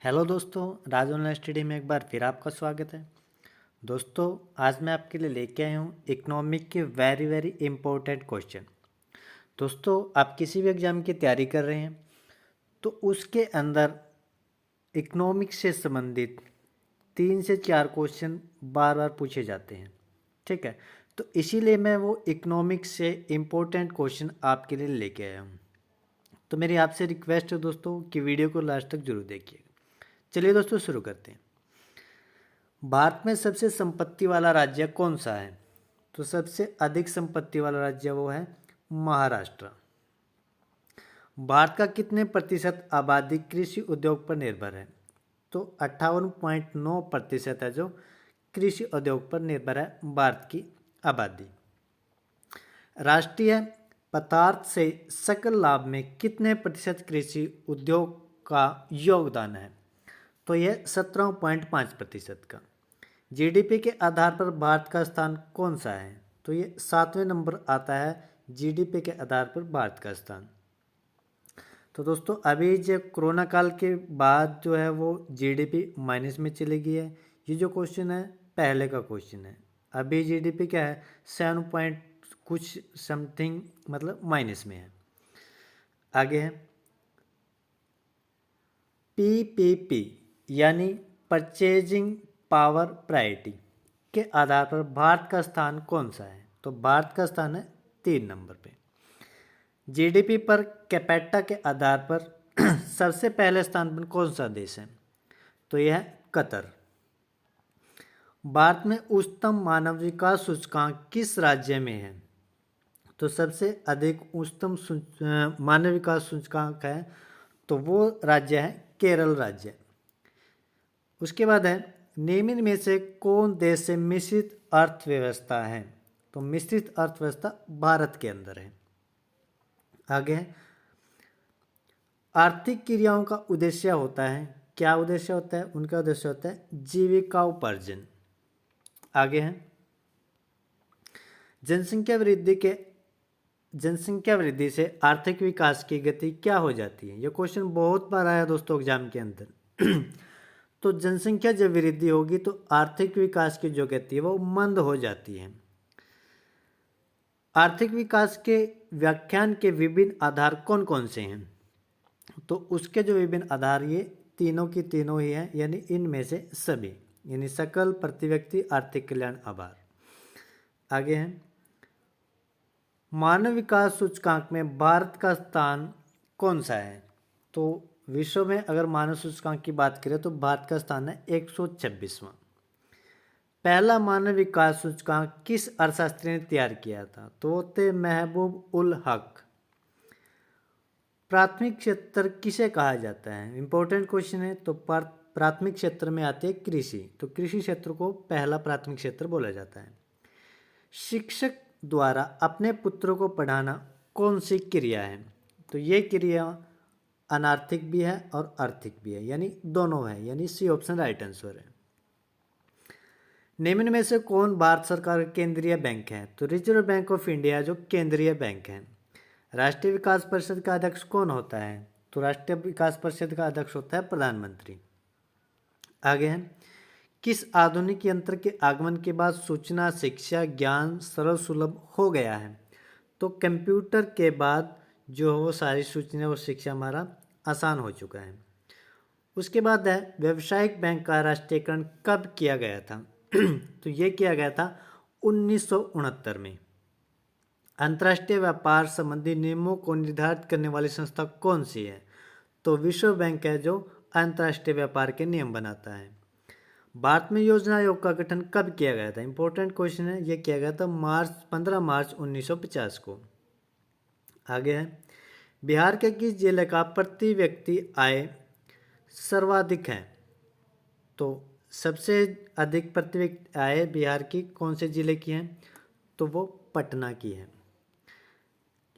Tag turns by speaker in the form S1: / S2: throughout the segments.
S1: Hello दोस्तों, राज online study में एक बार फिर आपका स्वागत है। दोस्तों, आज मैं आपके लिए लेके आया हूँ इकोनॉमिक के वेरी वेरी इंपॉर्टेंट क्वेश्चन। दोस्तों, आप किसी भी एग्जाम की तैयारी कर रहे हैं तो उसके अंदर इकोनॉमिक्स से संबंधित 3 से 4 क्वेश्चन बार बार पूछे जाते हैं। ठीक है, तो इसीलिए मैं वो इकोनॉमिक्स से इम्पोर्टेंट क्वेश्चन आपके लिए लेके आया हूँ। तो मेरी आपसे रिक्वेस्ट है दोस्तों कि वीडियो को लास्ट तक जरूर देखिएगा। चलिए दोस्तों, शुरू करते हैं। भारत में सबसे संपत्ति वाला राज्य कौन सा है? तो सबसे अधिक संपत्ति वाला राज्य वो है महाराष्ट्र। भारत का कितने प्रतिशत आबादी कृषि उद्योग पर निर्भर है? तो 58.9% है जो कृषि उद्योग पर निर्भर है भारत की आबादी। राष्ट्रीय पदार्थ से सकल लाभ में कितने प्रतिशत कृषि उद्योग का योगदान है? तो यह 17.5% का। जीडीपी के आधार पर भारत का स्थान कौन सा है? तो ये 7वें नंबर आता है जीडीपी के आधार पर भारत का स्थान। तो दोस्तों, अभी जो कोरोना काल के बाद जो है वो जीडीपी माइनस में चली गई है। ये जो क्वेश्चन है पहले का क्वेश्चन है। अभी जीडीपी क्या है? 7 पॉइंट कुछ समथिंग, मतलब माइनस में है। आगे है पीपीपी यानी परचेजिंग पावर प्रायोरिटी के आधार पर भारत का स्थान कौन सा है? तो भारत का स्थान है 3 नंबर पे। जीडीपी पर कैपिटा के आधार पर सबसे पहले स्थान पर कौन सा देश है? तो यह है कतर। भारत में उच्चतम मानव विकास सूचकांक किस राज्य में है? तो सबसे अधिक उच्चतम मानव विकास सूचकांक है तो वो राज्य है केरल राज्य। उसके बाद है निम्न में से कौन देश से मिश्रित अर्थव्यवस्था है? तो मिश्रित अर्थव्यवस्था भारत के अंदर है। आगे है आर्थिक क्रियाओं का उद्देश्य होता है। क्या उद्देश्य होता है? उनका उद्देश्य होता है जीविकाउपार्जन। आगे है जनसंख्या वृद्धि से आर्थिक विकास की गति क्या हो जाती है? ये क्वेश्चन बहुत बार आया दोस्तों एग्जाम के अंदर। तो जनसंख्या जब वृद्धि होगी तो आर्थिक विकास की जो गति है वो मंद हो जाती है। आर्थिक विकास के व्याख्यान के विभिन्न आधार कौन कौन से हैं? तो उसके जो विभिन्न आधार ये तीनों की तीनों ही हैं, यानी इनमें से सभी, यानी सकल, प्रति व्यक्ति, आर्थिक कल्याण, आभार। आगे है मानव विकास सूचकांक में भारत का स्थान कौन सा है? तो विश्व में अगर मानव सूचकांक की बात करें तो भारत का स्थान है 126वां। पहला मानव विकास सूचकांक किस अर्थशास्त्री ने तैयार किया था? तो थे महबूब उल हक। प्राथमिक क्षेत्र किसे कहा जाता है? इंपॉर्टेंट क्वेश्चन है। तो प्राथमिक क्षेत्र में आते हैं कृषि, तो कृषि क्षेत्र को पहला प्राथमिक क्षेत्र बोला जाता है। शिक्षक द्वारा अपने पुत्रों को पढ़ाना कौन सी क्रिया है? तो ये क्रिया अनार्थिक भी है और आर्थिक भी है, यानी दोनों है, यानी सी ऑप्शन राइट आंसर है। निम्न में से कौन भारत सरकार का केंद्रीय बैंक है? तो रिजर्व बैंक ऑफ इंडिया जो केंद्रीय बैंक है। राष्ट्रीय विकास परिषद का अध्यक्ष कौन होता है? तो राष्ट्रीय विकास परिषद का अध्यक्ष होता है प्रधानमंत्री। आगे है किस आधुनिक यंत्र के आगमन के बाद सूचना, शिक्षा, ज्ञान सरल सुलभ हो गया है? तो कंप्यूटर के बाद जो वो सारी सूचना और शिक्षा हमारा आसान हो चुका है। उसके बाद है व्यावसायिक बैंक का राष्ट्रीयकरण कब किया गया था? तो ये किया गया था 1969 में। अंतर्राष्ट्रीय व्यापार संबंधी नियमों को निर्धारित करने वाली संस्था कौन सी है? तो विश्व बैंक है जो अंतर्राष्ट्रीय व्यापार के नियम बनाता है। भारत में योजना आयोग का गठन कब किया गया था? इंपॉर्टेंट क्वेश्चन है। यह किया गया था 15 मार्च 1950 को। आगे है बिहार के किस जिले का प्रति व्यक्ति आय सर्वाधिक है? तो सबसे अधिक प्रति व्यक्ति आय बिहार की कौन से जिले की है? तो वो पटना की है।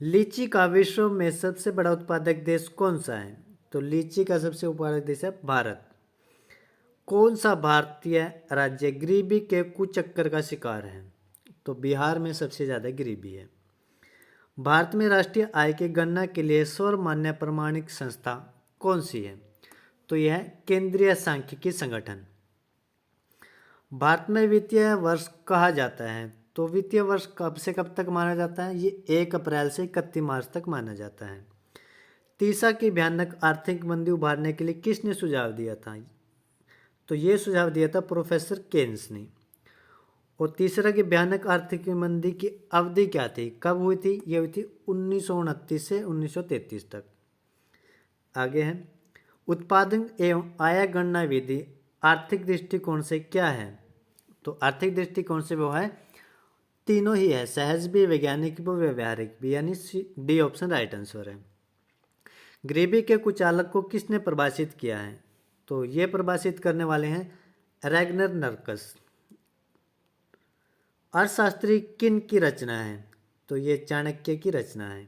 S1: लीची का विश्व में सबसे बड़ा उत्पादक देश कौन सा है? तो लीची का सबसे उत्पादक देश है भारत। कौन सा भारतीय राज्य गरीबी के कुचक्कर का शिकार है? तो बिहार में सबसे ज़्यादा गरीबी है। भारत में राष्ट्रीय आय की गणना के लिए सर्वमान्य प्रमाणिक संस्था कौन सी है? तो यह है केंद्रीय सांख्यिकी संगठन। भारत में वित्तीय वर्ष कहा जाता है, तो वित्तीय वर्ष कब से कब तक माना जाता है? ये 1 अप्रैल से 31 मार्च तक माना जाता है। तीसरा की भयानक आर्थिक मंदी उभारने के लिए किसने सुझाव दिया था? तो ये सुझाव दिया था प्रोफेसर केन्स ने। और तीसरा की भयानक आर्थिक मंदी की अवधि क्या थी, कब हुई थी? ये हुई थी 1929 से 1933 तक। आगे है उत्पादन एवं आय गणना विधि आर्थिक दृष्टिकोण से क्या है? तो आर्थिक दृष्टिकोण से वो है तीनों ही है, सहज भी, वैज्ञानिक भी, व्यवहारिक भी, यानी डी ऑप्शन राइट आंसर है। गरीबी के कुचालक को किसने परिभाषित किया है? तो ये परिभाषित करने वाले हैं रैग्नर नर्कस। अर्थशास्त्री किन की रचना है? तो ये चाणक्य की रचना है।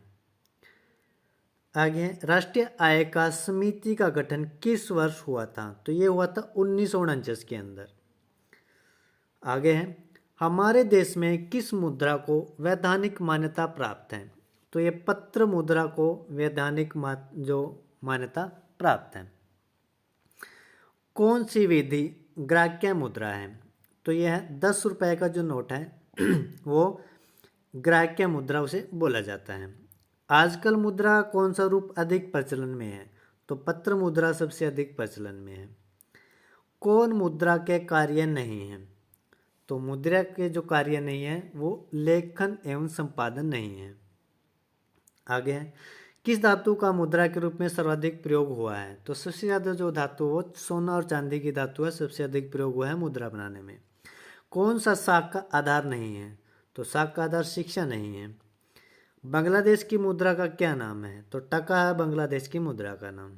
S1: आगे है राष्ट्रीय आय का समिति का गठन किस वर्ष हुआ था? तो ये हुआ था 1949 के अंदर। आगे है हमारे देश में किस मुद्रा को वैधानिक मान्यता प्राप्त है? तो ये पत्र मुद्रा को वैधानिक मान्यता प्राप्त है। कौन सी विधि ग्राह्य मुद्रा है? तो यह है 10 रुपये का जो नोट है वो ग्राह्य मुद्रा उसे बोला जाता है। आजकल मुद्रा का कौन सा रूप अधिक प्रचलन में है? तो पत्र मुद्रा सबसे अधिक प्रचलन में है। कौन मुद्रा के कार्य नहीं है? तो मुद्रा के जो कार्य नहीं है वो लेखन एवं संपादन नहीं है। आगे है किस धातु का मुद्रा के रूप में सर्वाधिक प्रयोग हुआ है? तो सबसे ज़्यादा जो धातु वो सोना और चांदी की धातु है, सबसे अधिक प्रयोग हुआ है मुद्रा बनाने में। कौन सा साख का आधार नहीं है? तो साख का आधार शिक्षा नहीं है। बांग्लादेश की मुद्रा का क्या नाम है? तो टका है बांग्लादेश की मुद्रा का नाम।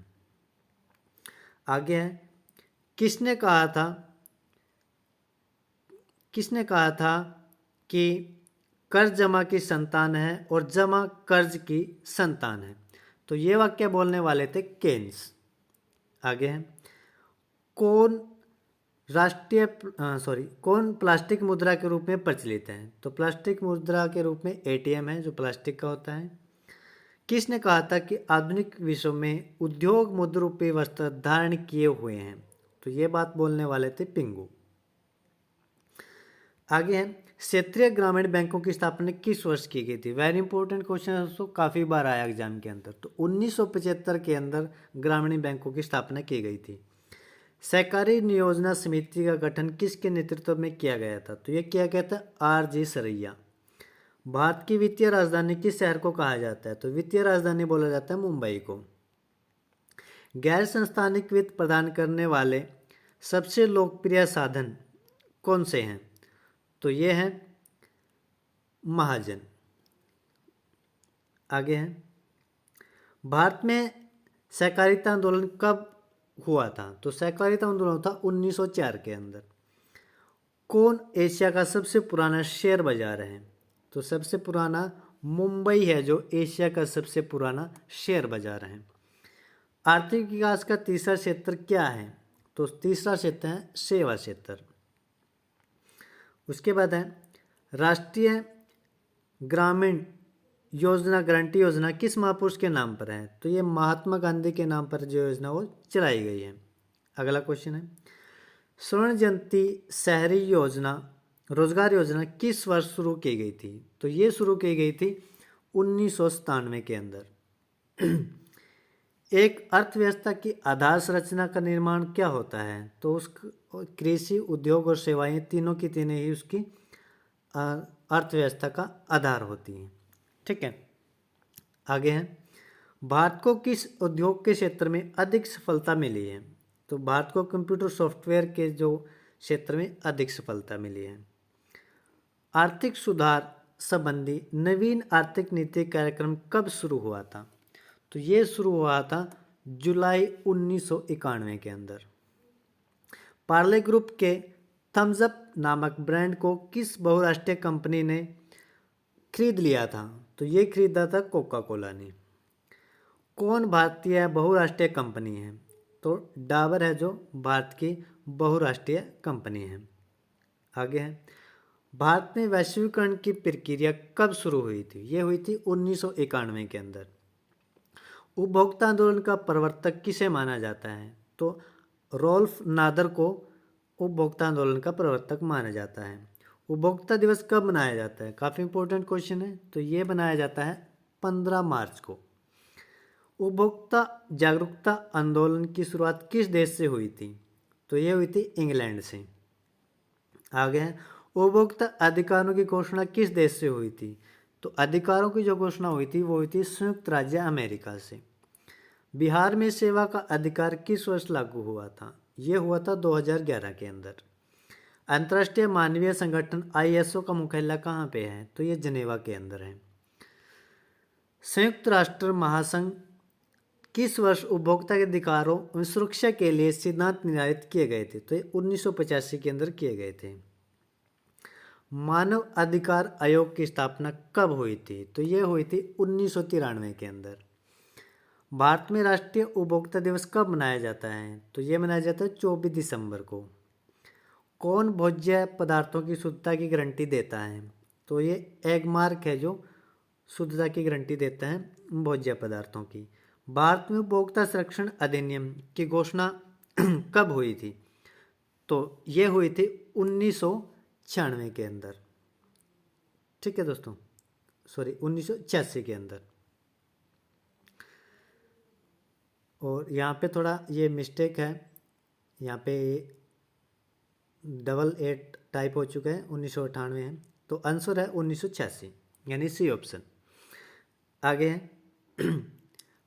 S1: आगे है किसने कहा था कि कर्ज जमा की संतान है और जमा कर्ज की संतान है? तो ये वाक्य बोलने वाले थे केन्स। आगे है कौन प्लास्टिक मुद्रा के रूप में प्रचलित है? तो प्लास्टिक मुद्रा के रूप में एटीएम है जो प्लास्टिक का होता है। किसने कहा था कि आधुनिक विश्व में उद्योग मुद्रा रूपी वस्त्र धारण किए हुए हैं? तो ये बात बोलने वाले थे पिंगू। आगे है क्षेत्रीय ग्रामीण बैंकों की स्थापना किस वर्ष की गई थी? वेरी इंपॉर्टेंट क्वेश्चन है दोस्तों, काफ़ी बार आया एग्जाम के अंदर। तो 1975 के अंदर ग्रामीण बैंकों की स्थापना की गई थी। सहकारी नियोजन समिति का गठन किसके नेतृत्व में किया गया था? तो ये किया गया था R.G. सरैया। भारत की वित्तीय राजधानी किस शहर को कहा जाता है? तो वित्तीय राजधानी बोला जाता है मुंबई को। गैर संस्थानिक वित्त प्रदान करने वाले सबसे लोकप्रिय साधन कौन से हैं? तो ये है महाजन। आगे है भारत में सहकारिता आंदोलन कब हुआ था? तो सहकारिता आंदोलन था 1904 के अंदर। कौन एशिया का सबसे पुराना शेयर बाजार है? तो सबसे पुराना मुंबई है जो एशिया का सबसे पुराना शेयर बाजार है। आर्थिक विकास का तीसरा क्षेत्र क्या है? तो तीसरा क्षेत्र है सेवा क्षेत्र। उसके बाद है राष्ट्रीय ग्रामीण योजना गारंटी योजना किस महापुरुष के नाम पर है? तो ये महात्मा गांधी के नाम पर जो योजना वो चलाई गई है। अगला क्वेश्चन है स्वर्ण जयंती शहरी योजना रोजगार योजना किस वर्ष शुरू की गई थी? तो ये शुरू की गई थी 1997 के अंदर। एक अर्थव्यवस्था की आधार संरचना का निर्माण क्या होता है? तो उस कृषि उद्योग और सेवाएं तीनों की तीनों ही उसकी अर्थव्यवस्था का आधार होती हैं। ठीक है, आगे है भारत को किस उद्योग के क्षेत्र में अधिक सफलता मिली है? तो भारत को कंप्यूटर सॉफ्टवेयर के जो क्षेत्र में अधिक सफलता मिली है। आर्थिक सुधार संबंधी नवीन आर्थिक नीति कार्यक्रम कब शुरू हुआ था? तो ये शुरू हुआ था जुलाई 1991 के अंदर। पार्ले ग्रुप के थम्स अप नामक ब्रांड को किस बहुराष्ट्रीय कंपनी ने खरीद लिया था? तो ये खरीदा था कोका कोला ने। कौन भारतीय बहुराष्ट्रीय कंपनी है? तो डाबर है जो भारत की बहुराष्ट्रीय कंपनी है। आगे है भारत में वैश्वीकरण की प्रक्रिया कब शुरू हुई थी? ये हुई थी 1991 के अंदर। उपभोक्ता आंदोलन का प्रवर्तक किसे माना जाता है? तो रोल्फ नादर को उपभोक्ता आंदोलन का प्रवर्तक माना जाता है। उपभोक्ता दिवस कब मनाया जाता है? काफ़ी इंपॉर्टेंट क्वेश्चन है। तो ये मनाया जाता है 15 मार्च को। उपभोक्ता जागरूकता आंदोलन की शुरुआत किस देश से हुई थी? तो ये हुई थी इंग्लैंड से। आगे है, उपभोक्ता अधिकारों की घोषणा किस देश से हुई थी? तो अधिकारों की जो घोषणा हुई थी वो हुई थी संयुक्त राज्य अमेरिका से। बिहार में सेवा का अधिकार किस वर्ष लागू हुआ था? ये हुआ था 2011 के अंदर। अंतर्राष्ट्रीय मानवीय संगठन ISO का मुख्यालय कहाँ पे है? तो ये जनेवा के अंदर है। संयुक्त राष्ट्र महासंघ किस वर्ष उपभोक्ता के अधिकारों और सुरक्षा के लिए सिद्धांत निर्धारित किए गए थे? तो ये 1985 के अंदर किए गए थे। मानव अधिकार आयोग की स्थापना कब हुई थी? तो ये हुई थी 1993 के अंदर। भारत में राष्ट्रीय उपभोक्ता दिवस कब मनाया जाता है? तो ये मनाया जाता है 24 दिसंबर को। कौन भोज्य पदार्थों की शुद्धता की गारंटी देता है? तो ये एगमार्क है जो शुद्धता की गारंटी देता है भोज्य पदार्थों की। भारत में उपभोक्ता संरक्षण अधिनियम की घोषणा कब हुई थी? तो ये हुई थी 1996 के अंदर। ठीक है दोस्तों, सॉरी 1986 के अंदर। और यहाँ पे थोड़ा ये मिस्टेक है, यहाँ पे 88 टाइप हो चुका है, 1998 है। तो आंसर है 1986 यानी सी ऑप्शन। आगे है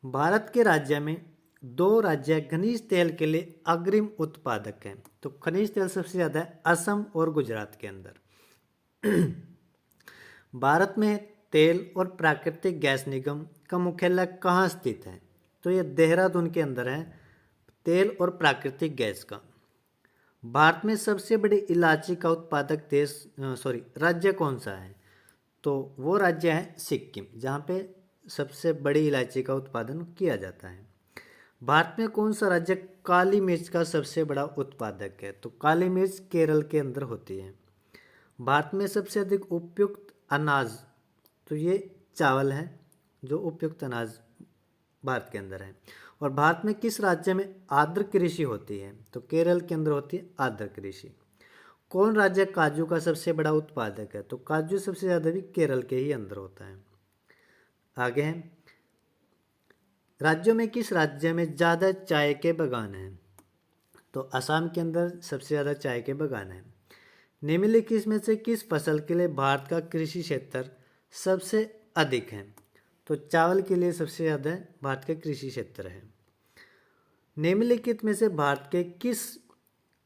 S1: भारत के राज्य में 2 राज्य खनिज तेल के लिए अग्रिम उत्पादक हैं। तो खनिज तेल सबसे ज़्यादा है असम और गुजरात के अंदर। भारत में तेल और प्राकृतिक गैस निगम का मुख्यालय कहाँ स्थित है? तो ये देहरादून के अंदर है, तेल और प्राकृतिक गैस का। भारत में सबसे बड़ी इलायची का उत्पादक राज्य कौन सा है? तो वो राज्य है सिक्किम, जहाँ पे सबसे बड़ी इलायची का उत्पादन किया जाता है। भारत में कौन सा राज्य काली मिर्च का सबसे बड़ा उत्पादक है? तो काली मिर्च केरल के अंदर होती है। भारत में सबसे अधिक उपयुक्त अनाज, तो ये चावल है जो उपयुक्त अनाज भारत के अंदर है। और भारत में किस राज्य में आर्द्र कृषि होती है? तो केरल के अंदर होती है आर्द्र कृषि। कौन राज्य काजू का सबसे बड़ा उत्पादक है? तो काजू सबसे ज़्यादा भी केरल के ही अंदर होता है। आगे है, राज्यों में किस राज्य में ज़्यादा चाय के बागान हैं? तो असम के अंदर सबसे ज़्यादा चाय के बागान हैं। निम्नलिखित में से किस फसल के लिए भारत का कृषि क्षेत्र सबसे अधिक है? तो चावल के लिए सबसे ज़्यादा भारत का कृषि क्षेत्र है। निम्नलिखित में से भारत के किस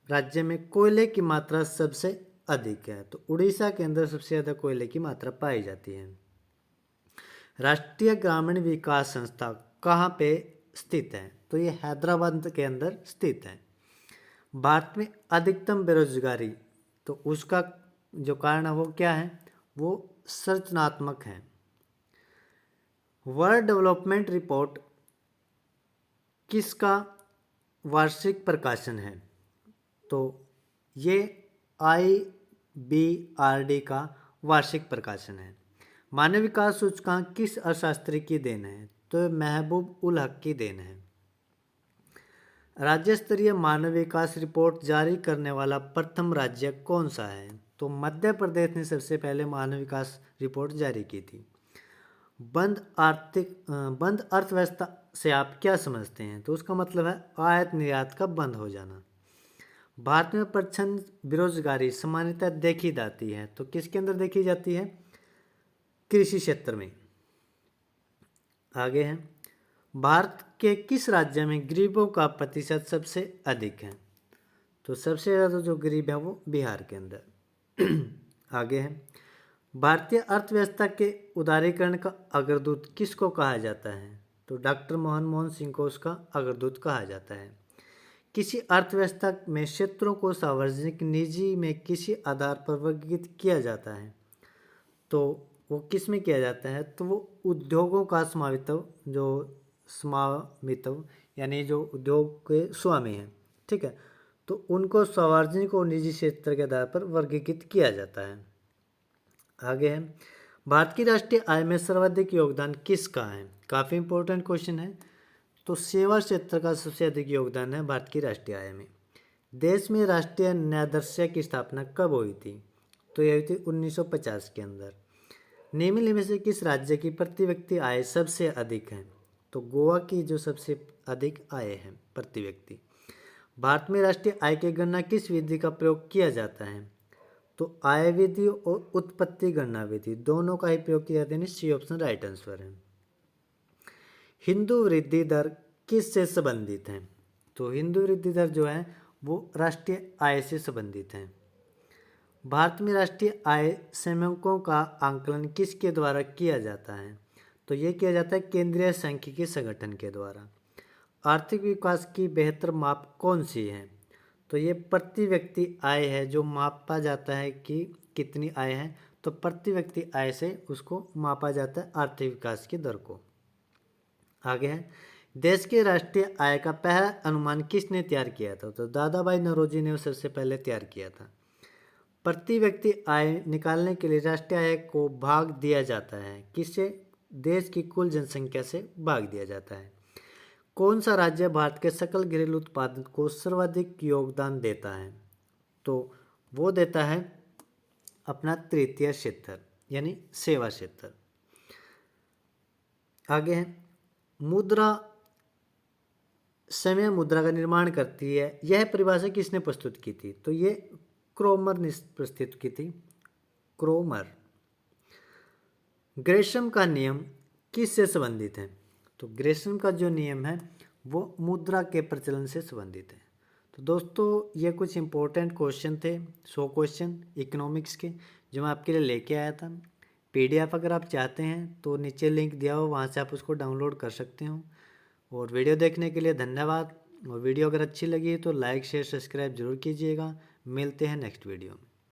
S1: राज्य में कोयले की मात्रा सबसे अधिक है? तो उड़ीसा के अंदर सबसे ज़्यादा कोयले की मात्रा पाई जाती है। राष्ट्रीय ग्रामीण विकास संस्था कहाँ पे स्थित है? तो ये हैदराबाद के अंदर स्थित है। भारत में अधिकतम बेरोजगारी, तो उसका जो कारण है वो क्या है? वो संरचनात्मक है। वर्ल्ड डेवलपमेंट रिपोर्ट किसका वार्षिक प्रकाशन है? तो ये IBRD का वार्षिक प्रकाशन है। मानव विकास सूचकांक किस अर्थशास्त्री की देन है? तो महबूब उल हक की देन है। राज्य स्तरीय मानव विकास रिपोर्ट जारी करने वाला प्रथम राज्य कौन सा है? तो मध्य प्रदेश ने सबसे पहले मानव विकास रिपोर्ट जारी की थी। बंद अर्थव्यवस्था से आप क्या समझते हैं? तो उसका मतलब है आयात निर्यात का बंद हो जाना। भारत में प्रच्छन्न बेरोजगारी सामान्यतः देखी जाती है, तो किसके अंदर देखी जाती है? कृषि क्षेत्र में। आगे है, भारत के किस राज्य में गरीबों का प्रतिशत सबसे अधिक है? तो सबसे ज़्यादा जो गरीब है वो बिहार के अंदर। आगे है, भारतीय अर्थव्यवस्था के उदारीकरण का अग्रदूत किसको कहा जाता है? तो डॉक्टर मनमोहन सिंह को उसका अग्रदूत कहा जाता है। किसी अर्थव्यवस्था में क्षेत्रों को सार्वजनिक निजी में किसी आधार पर वर्गीकृत किया जाता है, तो वो किस में किया जाता है? तो वो उद्योगों का स्वामित्व यानी जो उद्योग के स्वामी हैं, ठीक है, तो उनको सार्वजनिक और निजी क्षेत्र के आधार पर वर्गीकृत किया जाता है। आगे है, भारत की राष्ट्रीय आय में सर्वाधिक योगदान किसका है? काफ़ी इंपॉर्टेंट क्वेश्चन है। तो सेवा क्षेत्र का सबसे अधिक योगदान है भारत की राष्ट्रीय आय में। देश में राष्ट्रीय न्यायाधीश की स्थापना कब हुई थी? तो यह हुई थी 1950 के अंदर। निम्नलिखित में से किस राज्य की प्रति व्यक्ति आय सबसे अधिक है? तो गोवा की जो सबसे अधिक आय है प्रति व्यक्ति। भारत में राष्ट्रीय आय की गणना किस विधि का प्रयोग किया जाता है? तो आय विधि और उत्पत्ति गणना विधि दोनों का ही प्रयोग किया जाता है। सी ऑप्शन राइट आंसर है। हिंदू वृद्धि दर किस से संबंधित है? तो हिंदू वृद्धि दर जो है वो राष्ट्रीय आय से संबंधित है। भारत में राष्ट्रीय आय समूहों का आंकलन किसके द्वारा किया जाता है? तो ये किया जाता है केंद्रीय सांख्यिकी संगठन के द्वारा। आर्थिक विकास की बेहतर माप कौन सी है? तो ये प्रति व्यक्ति आय है, जो मापा जाता है कि कितनी आय है, तो प्रति व्यक्ति आय से उसको मापा जाता है आर्थिक विकास की दर को। आगे है, देश के राष्ट्रीय आय का पहला अनुमान किसने तैयार किया था? तो दादा भाई नौरोजी ने सबसे पहले तैयार किया था। प्रति व्यक्ति आय निकालने के लिए राष्ट्रीय आय को भाग दिया जाता है किससे? देश की कुल जनसंख्या से भाग दिया जाता है। कौन सा राज्य भारत के सकल घरेलू उत्पाद को सर्वाधिक योगदान देता है? तो वो देता है अपना तृतीय क्षेत्र यानी सेवा क्षेत्र। आगे है, मुद्रा समय मुद्रा का निर्माण करती है, यह परिभाषा किसने प्रस्तुत की थी? तो ये क्रोमर ने प्रस्तुत की थी, क्रोमर। ग्रेशम का नियम किससे संबंधित है? तो ग्रेशम का जो नियम है वो मुद्रा के प्रचलन से संबंधित है। तो दोस्तों ये कुछ इंपॉर्टेंट क्वेश्चन थे, 100 क्वेश्चन इकोनॉमिक्स के, जो मैं आपके लिए लेके आया था। PDF अगर आप चाहते हैं तो नीचे लिंक दिया हो, वहाँ से आप उसको डाउनलोड कर सकते हो। और वीडियो देखने के लिए धन्यवाद। और वीडियो अगर अच्छी लगी तो लाइक शेयर सब्सक्राइब जरूर कीजिएगा। मिलते हैं नेक्स्ट वीडियो में।